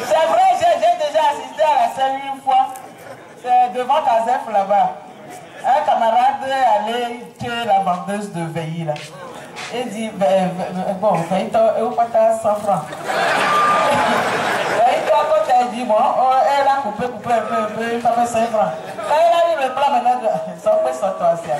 C'est vrai, j'ai déjà assisté à la scène une fois. C'est devant Kazef là-bas. Un camarade est allé tuer la vendeuse de Veilly là. Il dit, bon, Veilly, où pas t'as 100 francs? Veilly, toi, quand t'as dit, bon, elle a coupé un peu, il m'a fait 5 francs. Quand elle a mis le plat maintenant, ils sont fait sur toi aussi.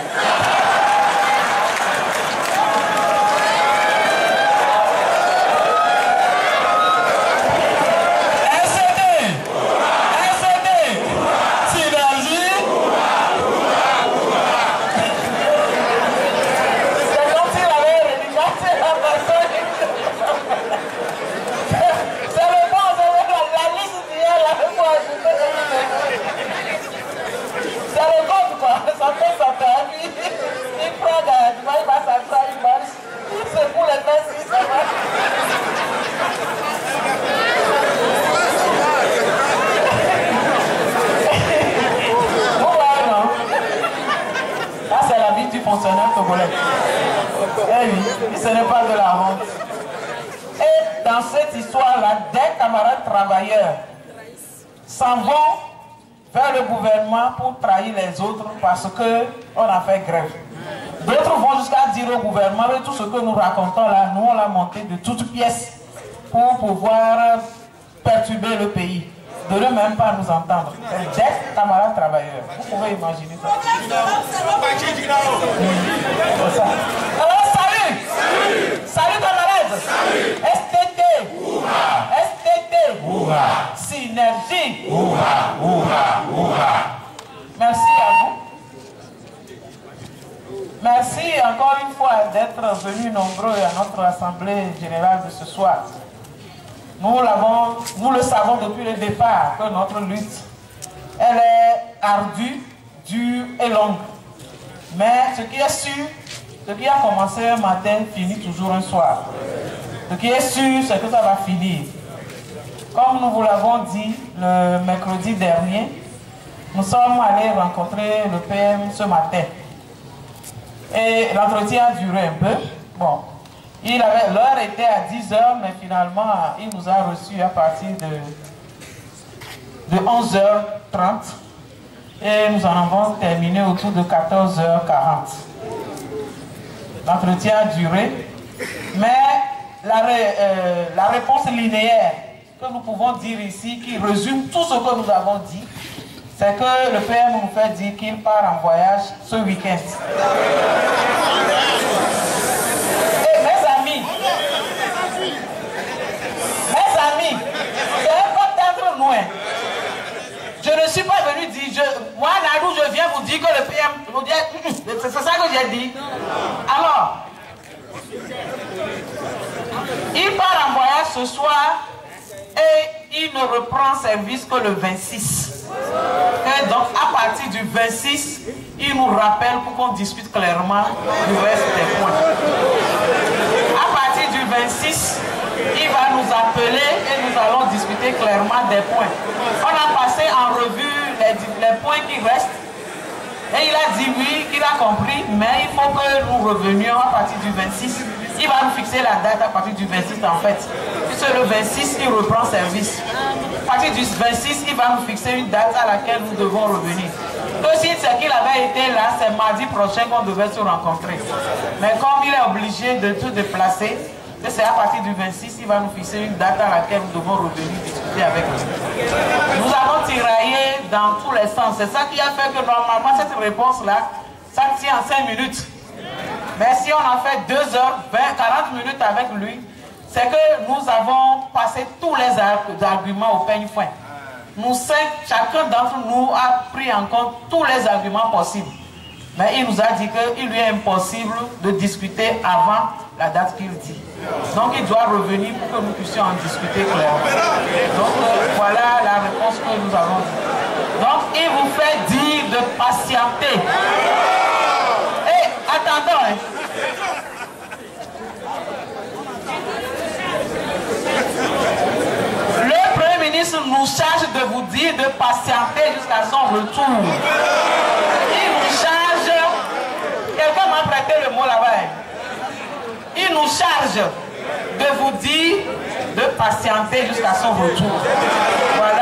Fonctionnaire togolais. Eh oui, ce n'est pas de la honte. Et dans cette histoire-là, des camarades travailleurs s'en vont vers le gouvernement pour trahir les autres parce qu'on a fait grève. D'autres vont jusqu'à dire au gouvernement que tout ce que nous racontons là, nous on l'a monté de toutes pièces pour pouvoir perturber le pays. De ne même pas nous entendre. Des camarades travailleurs. Vous pouvez imaginer ça. Alors, salut! Salut camarades! STT! STT! Synergie! Merci à vous. Merci encore une fois d'être venus nombreux à notre assemblée générale de ce soir. Nous le savons depuis le départ que notre lutte, elle est ardue, dure et longue. Mais ce qui est sûr, ce qui a commencé un matin finit toujours un soir. Ce qui est sûr, c'est que ça va finir. Comme nous vous l'avons dit le mercredi dernier, nous sommes allés rencontrer le PM ce matin. Et l'entretien a duré un peu. Bon. L'heure était à 10 h, mais finalement, il nous a reçus à partir de 11h30. Et nous en avons terminé autour de 14h40. L'entretien a duré. Mais la réponse linéaire que nous pouvons dire ici, qui résume tout ce que nous avons dit, c'est que le PM nous fait dire qu'il part en voyage ce week-end. Je ne suis pas venu dire, moi Nadou, je viens vous dire que le PM, c'est ça que j'ai dit. Alors, il part en voyage ce soir et il ne reprend service que le 26. Et donc, à partir du 26, il nous rappelle pour qu'on discute clairement du reste des points. À partir du 26, il va nous appeler et nous allons discuter clairement des points. On a passé en revue les points qui restent. Et il a dit oui, qu'il a compris, mais il faut que nous revenions à partir du 26. Il va nous fixer la date à partir du 26 en fait. Puisque le 26, il reprend service. À partir du 26, il va nous fixer une date à laquelle nous devons revenir. Aussi, c'est qu'il avait été là, c'est mardi prochain qu'on devait se rencontrer. Mais comme il est obligé de tout déplacer, c'est à partir du 26, il va nous fixer une date à laquelle nous devons revenir discuter avec lui. Nous avons tiraillé dans tous les sens. C'est ça qui a fait que normalement cette réponse-là, ça tient en 5 minutes. Mais si on a fait 2 heures, 40 minutes avec lui, c'est que nous avons passé tous les arguments au peigne fin. Nous 5, chacun d'entre nous a pris en compte tous les arguments possibles. Mais il nous a dit qu'il lui est impossible de discuter avant la date qu'il dit. Donc il doit revenir pour que nous puissions en discuter clairement. Donc voilà la réponse que nous avons dit. Donc il vous fait dire de patienter. Et attendons. Hein. Le Premier ministre nous charge de vous dire de patienter jusqu'à son retour. Il nous charge. Quelqu'un m'a prêté le mot là-bas. il nous charge de vous dire de patienter jusqu'à son retour. Voilà.